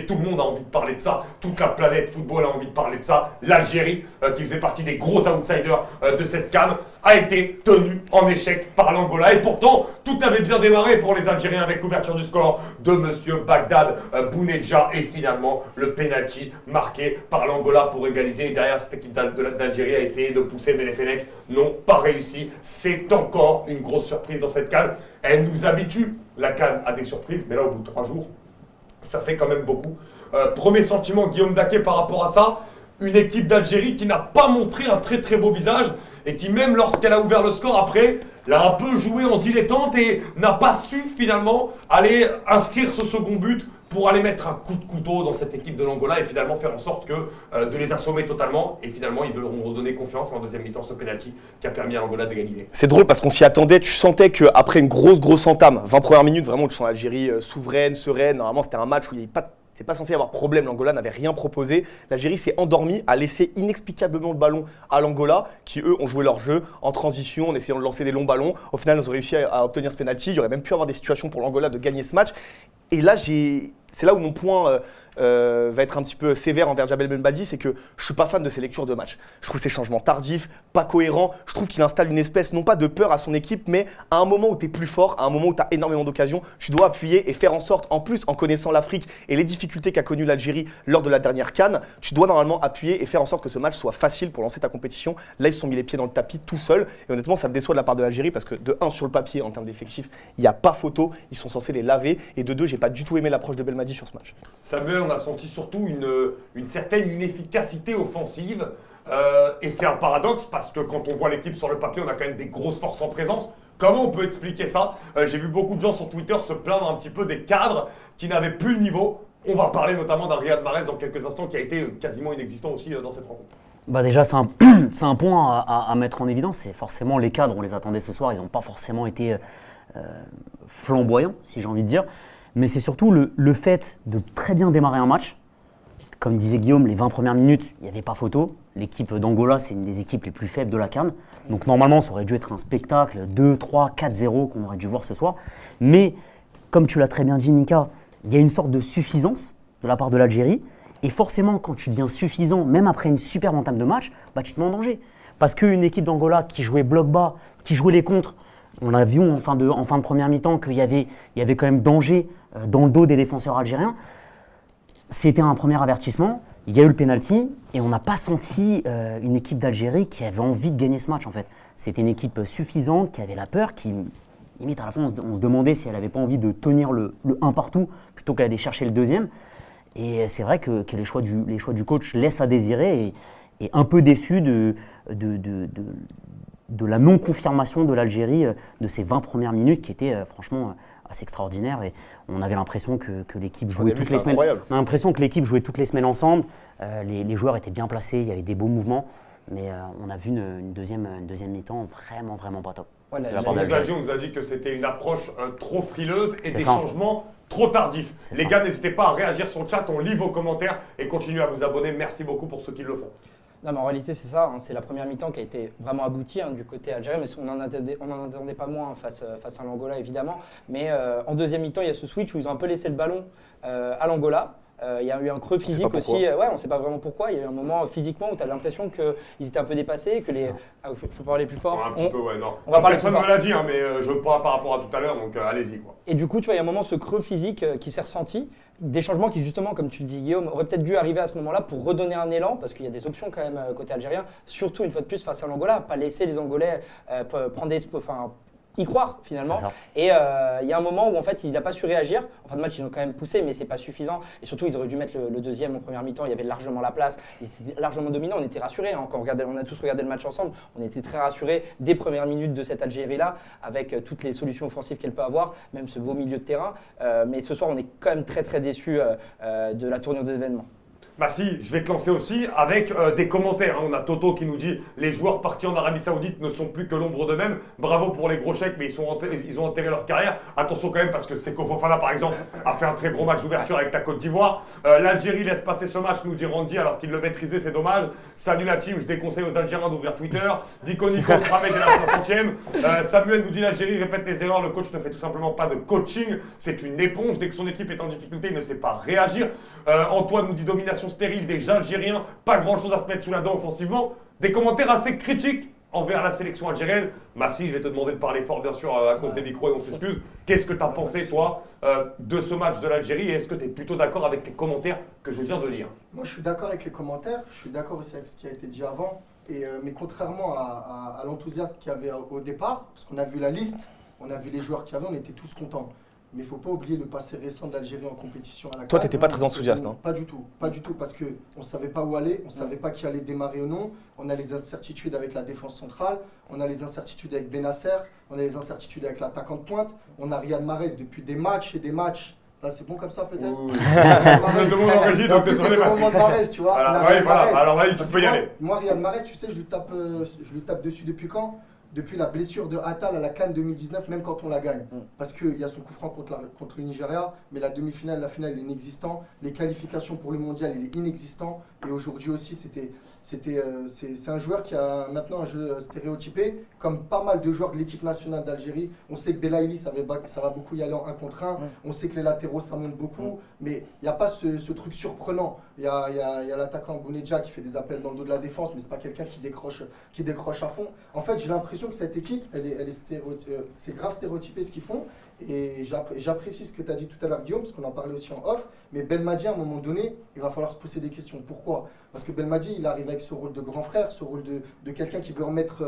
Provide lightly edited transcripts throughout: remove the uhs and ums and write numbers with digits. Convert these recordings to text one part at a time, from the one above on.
tout le monde a envie de parler de ça, toute la planète football a envie de parler de ça. L'Algérie, qui faisait partie des gros outsiders de cette CAN, a été tenue en échec par l'Angola. Et pourtant, tout avait bien démarré pour les Algériens avec l'ouverture du score de Monsieur Bagdad Bounedjah et finalement le penalty marqué par l'Angola pour égaliser. Et derrière, cette équipe d'Algérie a essayé de pousser, mais les Fennecs n'ont pas réussi. C'est encore une grosse surprise dans cette CAN. Elle nous habitue, la CAN, à des surprises, mais là, au bout de 3 jours, ça fait quand même beaucoup. Premier sentiment, Guillaume Daquet, par rapport à ça, une équipe d'Algérie qui n'a pas montré un très très beau visage et qui, même lorsqu'elle a ouvert le score après, l'a un peu joué en dilettante et n'a pas su finalement aller inscrire ce second but pour aller mettre un coup de couteau dans cette équipe de l'Angola et finalement faire en sorte de les assommer totalement. Et finalement, ils veulent redonner confiance en deuxième mi-temps, ce penalty qui a permis à l'Angola d'égaliser. C'est drôle parce qu'on s'y attendait. Tu sentais qu'après une grosse entame, 20 premières minutes, vraiment, tu sens l'Algérie souveraine, sereine. Normalement, c'était un match où il n'y avait pas... C'était pas censé y avoir problème, l'Angola n'avait rien proposé. L'Algérie s'est endormie, a laissé inexplicablement le ballon à l'Angola, qui eux ont joué leur jeu en transition, en essayant de lancer des longs ballons. Au final, ils ont réussi à obtenir ce penalty. Il y aurait même pu avoir des situations pour l'Angola de gagner ce match. Et là, c'est là où mon point va être un petit peu sévère envers Djabel Belmadi, c'est que je suis pas fan de ses lectures de match. Je trouve ses changements tardifs, pas cohérents. Je trouve qu'il installe une espèce, non pas de peur à son équipe, mais à un moment où tu es plus fort, à un moment où tu as énormément d'occasions, tu dois appuyer et faire en sorte, en plus, en connaissant l'Afrique et les difficultés qu'a connues l'Algérie lors de la dernière CAN, tu dois normalement appuyer et faire en sorte que ce match soit facile pour lancer ta compétition. Là, ils se sont mis les pieds dans le tapis tout seuls. Et honnêtement, ça me déçoit de la part de l'Algérie parce que de 1, sur le papier, en termes d'effectifs, il n'y a pas photo. Ils sont censés les laver. Et de 2, j'ai pas du tout aimé l'approche de Belmadi sur ce match. Samuel, on a senti surtout une certaine inefficacité offensive. Et c'est un paradoxe parce que quand on voit l'équipe sur le papier, on a quand même des grosses forces en présence. Comment on peut expliquer ça? J'ai vu beaucoup de gens sur Twitter se plaindre un petit peu des cadres qui n'avaient plus le niveau. On va parler notamment d'un Riyad Mahrez dans quelques instants qui a été quasiment inexistant aussi dans cette rencontre. Bah déjà, c'est un point à mettre en évidence. C'est forcément les cadres, on les attendait ce soir, ils n'ont pas forcément été flamboyants, si j'ai envie de dire. Mais c'est surtout le fait de très bien démarrer un match. Comme disait Guillaume, les 20 premières minutes, il n'y avait pas photo. L'équipe d'Angola, c'est une des équipes les plus faibles de la CAN. Donc normalement, ça aurait dû être un spectacle 2, 3, 4-0 qu'on aurait dû voir ce soir. Mais comme tu l'as très bien dit, Mika, il y a une sorte de suffisance de la part de l'Algérie. Et forcément, quand tu deviens suffisant, même après une superbe entame de match, bah, tu te mets en danger. Parce qu'une équipe d'Angola qui jouait bloc bas, qui jouait les contres, on a vu en fin de première mi-temps qu'il y avait quand même danger dans le dos des défenseurs algériens. C'était un premier avertissement, il y a eu le penalty et on n'a pas senti une équipe d'Algérie qui avait envie de gagner ce match en fait. C'était une équipe suffisante, qui avait la peur, qui limite à la fin on se demandait si elle n'avait pas envie de tenir le 1 partout plutôt qu'aller chercher le deuxième. Et c'est vrai que les choix du coach laissent à désirer et un peu déçu de la non-confirmation de l'Algérie de ces 20 premières minutes qui étaient franchement assez extraordinaires. Et on avait l'impression que l'équipe jouait toutes les semaines. On a l'impression que l'équipe jouait toutes les semaines ensemble. Les joueurs étaient bien placés, il y avait des beaux mouvements. Mais on a vu une deuxième mi-temps vraiment pas top. Ouais, on nous a dit que c'était une approche trop frileuse et changements trop tardifs. Les gars, n'hésitez pas à réagir sur le chat, on lit vos commentaires et continuez à vous abonner. Merci beaucoup pour ceux qui le font. Non, mais en réalité, c'est ça. C'est la première mi-temps qui a été vraiment aboutie du côté algérien, mais on n'en attendait pas moins face à l'Angola, évidemment. Mais en deuxième mi-temps, il y a ce switch où ils ont un peu laissé le ballon à l'Angola. Il y a eu un creux physique aussi. On ne sait pas vraiment pourquoi. Il y a eu un moment physiquement où tu as l'impression qu'ils étaient un peu dépassés. Faut parler plus fort. Un petit peu, ouais, non. Personne ne me l'a dit, mais je parle par rapport à tout à l'heure, donc allez-y, quoi. Et du coup, tu vois, il y a un moment, ce creux physique qui s'est ressenti. Des changements qui, justement, comme tu le dis, Guillaume, auraient peut-être dû arriver à ce moment-là pour redonner un élan, parce qu'il y a des options quand même côté algérien, surtout une fois de plus face à l'Angola, pas laisser les Angolais y croire finalement. Et il y a un moment où en fait il n'a pas su réagir. En fin de match ils ont quand même poussé, mais c'est pas suffisant. Et surtout ils auraient dû mettre le deuxième en première mi-temps. Il y avait largement la place. Ils étaient largement dominants. On était rassurés. Quand on a tous regardé le match ensemble, on était très rassurés des premières minutes de cette Algérie-là, avec toutes les solutions offensives qu'elle peut avoir, même ce beau milieu de terrain. Mais ce soir on est quand même très déçus de la tournure des événements. Bah si, je vais te lancer aussi avec des commentaires. On a Toto qui nous dit « Les joueurs partis en Arabie Saoudite ne sont plus que l'ombre d'eux-mêmes. Bravo pour les gros chèques, mais ils ont enterré leur carrière. » Attention quand même parce que Seko Fofana, par exemple, a fait un très gros match d'ouverture avec la Côte d'Ivoire. L'Algérie laisse passer ce match, nous dit Randy, alors qu'il le maîtrisait, c'est dommage. Salut la team, je déconseille aux Algériens d'ouvrir Twitter. Dico Nico, cramé dès la 60e. Samuel nous dit « L'Algérie répète les erreurs, le coach ne fait tout simplement pas de coaching. C'est une éponge. Dès que son équipe est en difficulté, il ne sait pas réagir. » Antoine nous dit « Domination stérile des Algériens, pas grand chose à se mettre sous la dent offensivement. » Des commentaires assez critiques envers la sélection algérienne. Massi, je vais te demander de parler fort bien sûr à cause des micros et on s'excuse. Qu'est-ce que tu as pensé toi de ce match de l'Algérie et est-ce que tu es plutôt d'accord avec les commentaires que je viens de lire? Moi je suis d'accord avec les commentaires, je suis d'accord aussi avec ce qui a été dit avant. Mais contrairement à l'enthousiasme qu'il y avait au départ, parce qu'on a vu la liste, on a vu les joueurs qu'il y avait, on était tous contents. Mais il ne faut pas oublier le passé récent de l'Algérie en compétition à la CAN. Toi, tu n'étais pas très enthousiaste, non? Pas du tout, parce qu'on ne savait pas où aller, on ne savait pas qui allait démarrer ou non. On a les incertitudes avec la défense centrale, on a les incertitudes avec Benasser, on a les incertitudes avec l'attaquant de pointe. On a Riyad Mahrez depuis des matchs et des matchs. Là, c'est bon comme ça peut-être? Oui. Je demande en régie, donc c'est le moment de Mahrez, tu vois. Alors, vas-y, tu peux y aller. Moi, Riyad Mahrez, tu sais, je lui tape dessus depuis quand? Depuis la blessure de Attal à la CAN 2019, même quand on la gagne. Parce qu'il y a son coup franc contre le Nigeria, mais la demi-finale, la finale, il est inexistant. Les qualifications pour le mondial, il est inexistant. Et aujourd'hui aussi, c'est un joueur qui a maintenant un jeu stéréotypé, comme pas mal de joueurs de l'équipe nationale d'Algérie. On sait que Belaïli, ça va beaucoup y aller en 1 contre 1. On sait que les latéraux, ça monte beaucoup. Mais il n'y a pas ce truc surprenant. Il y a l'attaquant Bounedjah qui fait des appels dans le dos de la défense, mais ce n'est pas quelqu'un qui décroche à fond. En fait, j'ai l'impression que cette équipe, c'est grave stéréotypé ce qu'ils font. Et j'apprécie ce que tu as dit tout à l'heure, Guillaume, parce qu'on en parlait aussi en off. Mais Belmadi, à un moment donné, il va falloir se poser des questions. Pourquoi? Parce que Belmadi, il arrive avec ce rôle de grand frère, ce rôle de quelqu'un qui veut remettre...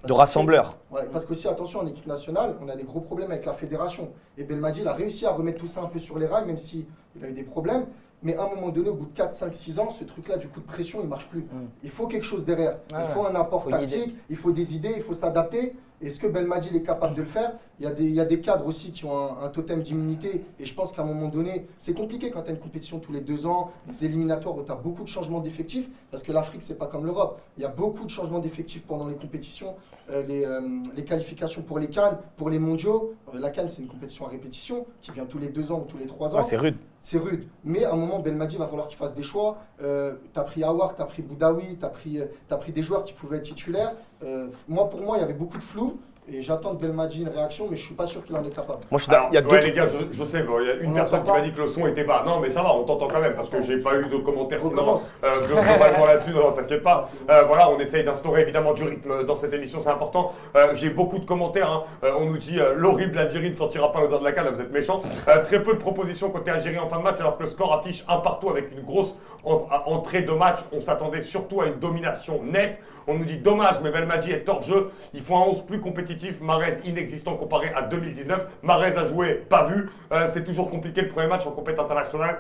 de rassembleur. Ouais, parce qu'aussi, attention, en équipe nationale, on a des gros problèmes avec la fédération. Et Belmadi, il a réussi à remettre tout ça un peu sur les rails, même s'il a eu des problèmes. Mais à un moment donné, au bout de 4, 5, 6 ans, ce truc-là, du coup de pression, il ne marche plus. Il faut quelque chose derrière. Il faut un apport tactique, il faut des idées, il faut s'adapter. Est-ce que Belmadi est capable de le faire? Il y a des cadres aussi qui ont un totem d'immunité. Et je pense qu'à un moment donné, c'est compliqué quand tu as une compétition tous les 2 ans, des éliminatoires où tu as beaucoup de changements d'effectifs. Parce que l'Afrique, c'est pas comme l'Europe. Il y a beaucoup de changements d'effectifs pendant les compétitions, les qualifications pour les CAN, pour les mondiaux. La CAN, c'est une compétition à répétition qui vient tous les 2 ans ou tous les 3 ans. Ah, c'est rude. C'est rude. Mais à un moment, Belmadi, il va falloir qu'il fasse des choix. Tu as pris Aouar, tu as pris Boudaoui, tu as pris des joueurs qui pouvaient être titulaires. Pour moi, il y avait beaucoup de flou. Et j'attends de Belmadi une réaction, mais je ne suis pas sûr qu'il en est capable. Moi, je suis d'accord. Il y a ouais, les gars, je sais, il y a une personne qui m'a dit que le son était bas. Non, mais ça va, on t'entend quand même, parce que j'ai pas eu de commentaires sinon globalement là-dessus, non, t'inquiète pas. Voilà, on essaye d'instaurer évidemment du rythme dans cette émission, c'est important. J'ai beaucoup de commentaires, hein. On nous dit l'horrible Algérie ne sortira pas l'odeur de la canne, vous êtes méchants. Très peu de propositions côté Algérie en fin de match, alors que le score affiche 1 partout avec une grosse entrée de match. On s'attendait surtout à une domination nette. On nous dit dommage, mais Belmadi est hors jeu. Il faut un 11 plus compétitif. Mahrez inexistant comparé à 2019. Mahrez a joué, pas vu. C'est toujours compliqué le premier match en compétition internationale.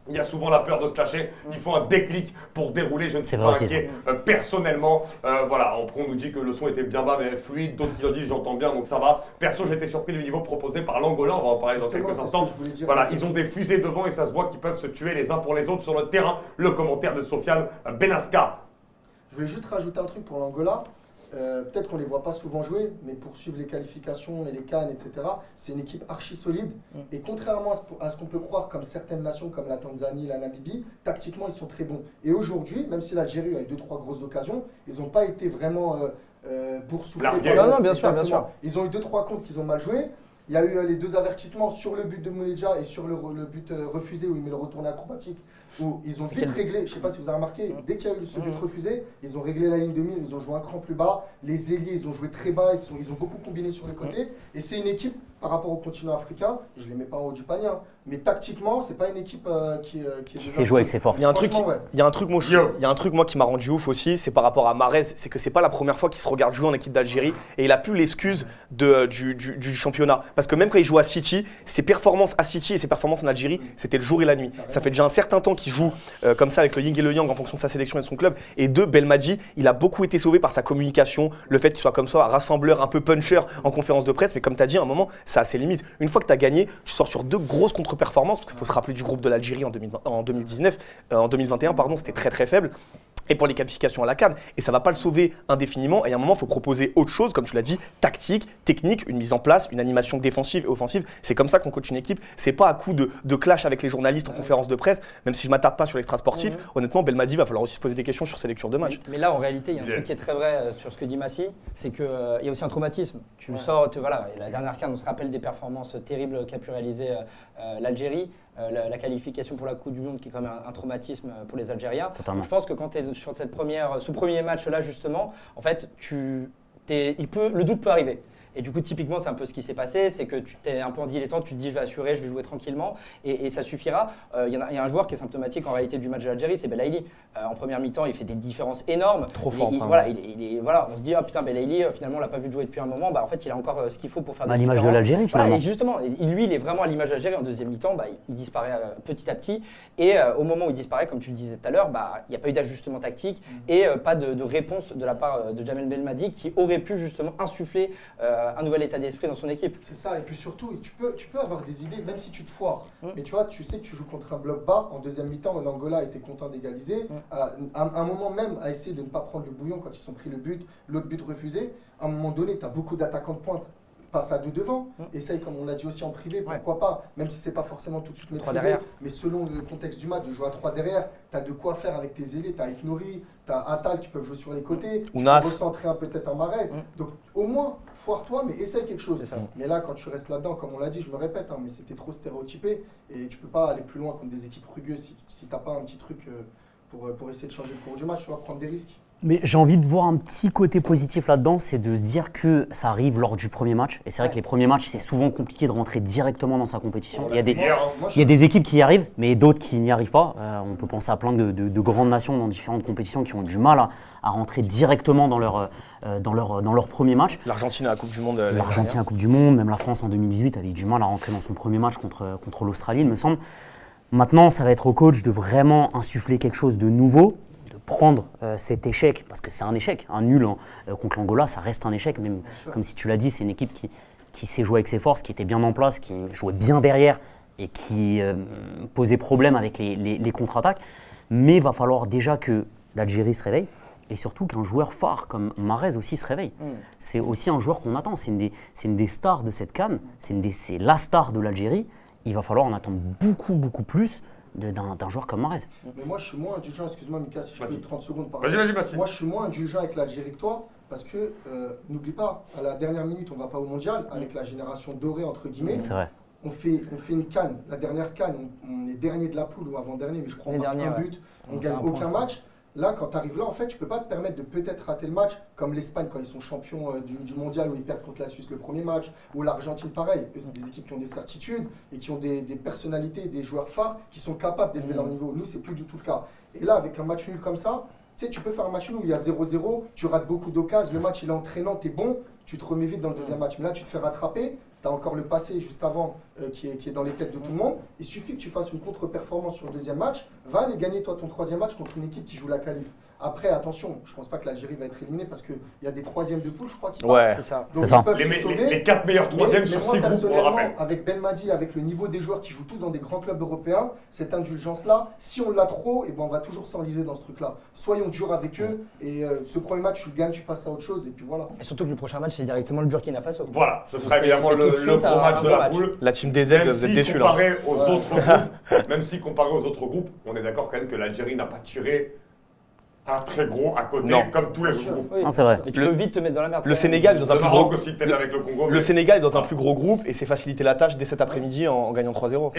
Il y a souvent la peur de se lâcher. Il faut un déclic pour dérouler. Je ne suis pas inquiet personnellement. Voilà, après on nous dit que le son était bien bas mais fluide. D'autres qui ont dit j'entends bien donc ça va. Perso, j'étais surpris du niveau proposé par l'Angola. On va en parler dans quelques instants. Voilà, ils ont des fusées devant et ça se voit qu'ils peuvent se tuer les uns pour les autres sur le terrain. Le commentaire de Sofiane Benasca. Je voulais juste rajouter un truc pour l'Angola. Peut-être qu'on ne les voit pas souvent jouer, mais pour suivre les qualifications et les CAN, etc., c'est une équipe archi solide. Et contrairement à ce qu'on peut croire, comme certaines nations comme la Tanzanie, la Namibie, tactiquement, ils sont très bons. Et aujourd'hui, même si l'Algérie a eu 2-3 grosses occasions, ils n'ont pas été vraiment boursouflés. Non, bien sûr, bien sûr. Ils ont eu 2-3 comptes qu'ils ont mal joués. Il y a eu les 2 avertissements sur le but de Bounedjah et sur le but refusé où il met le retourné acrobatique, où ils ont vite réglé, je ne sais pas si vous avez remarqué, dès qu'il y a eu ce but refusé, ils ont réglé la ligne de mire, ils ont joué un cran plus bas, les ailiers ils ont joué très bas, ils ont beaucoup combiné sur les côtés, et c'est une équipe par rapport au continent africain, je ne les mets pas en haut du panier, hein, mais tactiquement, c'est pas une équipe qui sait jouer avec ses forces. Il y a un truc moi qui m'a rendu ouf aussi, c'est par rapport à Mahrez, c'est que c'est pas la première fois qu'il se regarde jouer en équipe d'Algérie et il a plus l'excuse du championnat. Parce que même quand il joue à City, ses performances à City et ses performances en Algérie, c'était le jour et la nuit. Ça fait déjà un certain temps qu'il joue comme ça avec le yin et le yang en fonction de sa sélection et de son club. Et Belmadi, il a beaucoup été sauvé par sa communication, le fait qu'il soit comme ça, un rassembleur, un peu puncher en conférence de presse, mais comme tu as dit, à un moment, ça a ses limites. Une fois que tu as gagné, tu sors sur 2 grosses contre-performances, parce qu'il faut se rappeler du groupe de l'Algérie en 2021, pardon, c'était très très faible. Et pour les qualifications à la CAN. Et ça ne va pas le sauver indéfiniment. Et à un moment, il faut proposer autre chose, comme tu l'as dit, tactique, technique, une mise en place, une animation défensive et offensive. C'est comme ça qu'on coach une équipe. C'est pas à coup de clash avec les journalistes en conférence de presse, même si je ne m'attarde pas sur l'extra-sportif. Honnêtement, Belmadi va falloir aussi se poser des questions sur ses lectures de match. Mais là, en réalité, il y a un truc qui est très vrai sur ce que dit Massi, c'est qu'il y a aussi un traumatisme. Tu sors, voilà, et la dernière CAN, on se rappelle des performances terribles qu'a pu réaliser l'Algérie. La qualification pour la Coupe du Monde qui est quand même un traumatisme pour les Algériens. Totalement. Je pense que quand tu es sur ce premier match-là, justement, en fait, le doute peut arriver. Et du coup, typiquement, c'est un peu ce qui s'est passé, c'est que tu t'es un peu en dilettante, tu te dis je vais assurer, je vais jouer tranquillement, et ça suffira. Il y a un joueur qui est symptomatique en réalité du match de l'Algérie, c'est Belaïli. En première mi-temps, il fait des différences énormes. Trop fort. Voilà, on se dit, ah putain, Belaïli, finalement, on l'a pas vu jouer depuis un moment. En fait, il a encore ce qu'il faut pour faire des À l'image différences. de l'Algérie, finalement. Voilà, et justement, lui, il est vraiment à l'image de l'Algérie. En deuxième mi-temps, il disparaît petit à petit. Et au moment où il disparaît, comme tu le disais tout à l'heure, il n'y a pas eu d'ajustement tactique et pas de réponse de la part de Jamel Belmadi qui aurait pu justement insuffler un nouvel état d'esprit dans son équipe. C'est ça, et puis surtout, tu peux avoir des idées, même si tu te foires. Mais tu vois, tu sais que tu joues contre un bloc bas en deuxième mi-temps, l'Angola était content d'égaliser. À un moment même, à essayer de ne pas prendre le bouillon quand ils sont pris le but, l'autre but refusé. À un moment donné, tu as beaucoup d'attaquants de pointe. Passe à 2 devant, essaye comme on l'a dit aussi en privé, pourquoi pas, même si c'est pas forcément tout de suite maîtrisé, derrière. mais selon le contexte du match, de jouer à 3 derrière, tu as de quoi faire avec tes ailiers, tu as Iknouri, tu as Attal qui peuvent jouer sur les côtés, tu peux recentrer peut-être un Marez, donc au moins foire-toi mais essaye quelque chose. Mais là quand tu restes là-dedans, comme on l'a dit, je me répète, mais c'était trop stéréotypé et tu peux pas aller plus loin contre des équipes rugueuses si t'as pas un petit truc pour essayer de changer le cours du match, tu vas prendre des risques. Mais j'ai envie de voir un petit côté positif là-dedans, c'est de se dire que ça arrive lors du premier match. Et c'est vrai que les premiers matchs, c'est souvent compliqué de rentrer directement dans sa compétition. Il y a des équipes qui y arrivent, mais d'autres qui n'y arrivent pas. On peut penser à plein de grandes nations dans différentes compétitions qui ont du mal à rentrer directement dans leur premier match. L'Argentine à la Coupe du Monde. L'Argentine à la Coupe du Monde, même la France en 2018 avait eu du mal à rentrer dans son premier match contre l'Australie, il me semble. Maintenant, ça va être au coach de vraiment insuffler quelque chose de nouveau, prendre cet échec, parce que c'est un échec, un nul contre l'Angola, ça reste un échec, même comme si tu l'as dit, c'est une équipe qui sait jouer avec ses forces, qui était bien en place, qui jouait bien derrière et qui posait problème avec les contre-attaques. Mais il va falloir déjà que l'Algérie se réveille et surtout qu'un joueur phare comme Marez aussi se réveille. C'est aussi un joueur qu'on attend, c'est une des stars de cette CAN, c'est la star de l'Algérie. Il va falloir en attendre beaucoup plus d'un joueur comme Marez. Mais moi je suis moins indulgent, excuse-moi Mika si je peux 30 secondes par Vas-y. Moi je suis moins indulgent avec l'Algérie que toi parce que n'oublie pas, à la dernière minute on va pas au mondial avec la génération dorée entre guillemets. C'est vrai. On fait une CAN, la dernière CAN, on est dernier de la poule ou avant-dernier, mais je crois qu'on marque un but, on gagne aucun match. Là, quand tu arrives là, en fait, tu peux pas te permettre de peut-être rater le match, comme l'Espagne quand ils sont champions du mondial où ils perdent contre la Suisse le premier match, ou l'Argentine pareil. Eux, c'est des équipes qui ont des certitudes et qui ont des personnalités, des joueurs phares qui sont capables d'élever leur niveau. Nous, c'est plus du tout le cas. Et là, avec un match nul comme ça, tu sais, tu peux faire un match nul où il y a 0-0, tu rates beaucoup d'occasions, le match il est entraînant, tu es bon, tu te remets vite dans le deuxième match. Mais là, tu te fais rattraper. Tu as encore le passé juste avant qui est dans les têtes de tout le monde. Il suffit que tu fasses une contre-performance sur le deuxième match. Va aller gagner toi ton troisième match contre une équipe qui joue la qualif. Après, attention, je ne pense pas que l'Algérie va être éliminée parce qu'il y a des troisièmes de poule, je crois, qui passent. C'est ça. Donc, C'est ça. ils peuvent se sauver. Les 4 meilleurs troisièmes sur 6 groupes, on le personnellement, rappelle. avec Belmadi, avec le niveau des joueurs qui jouent tous dans des grands clubs européens, cette indulgence-là, si on l'a trop, et ben on va toujours s'enliser dans ce truc-là. Soyons durs avec eux et ce premier match, tu le gagnes, tu passes à autre chose et puis voilà. Et surtout que le prochain match, c'est directement le Burkina Faso. Voilà, ce sera évidemment c'est tout de le suite gros match de la match. poule. La team des Même aides, vous êtes si déçus là. comparé aux autres groupes, même si comparé aux autres groupes, on est d'accord quand même que l'Algérie n'a pas tiré un très gros à côté, Non. comme tous les autres groupes. Oui, Non, c'est vrai. Mais tu peux vite te mettre dans la merde. Le Sénégal est dans un Le plus Maroc gros. aussi, peut-être avec le Congo. Le mais- Sénégal est dans un plus gros groupe et s'est facilité la tâche dès cet après-midi en gagnant 3-0.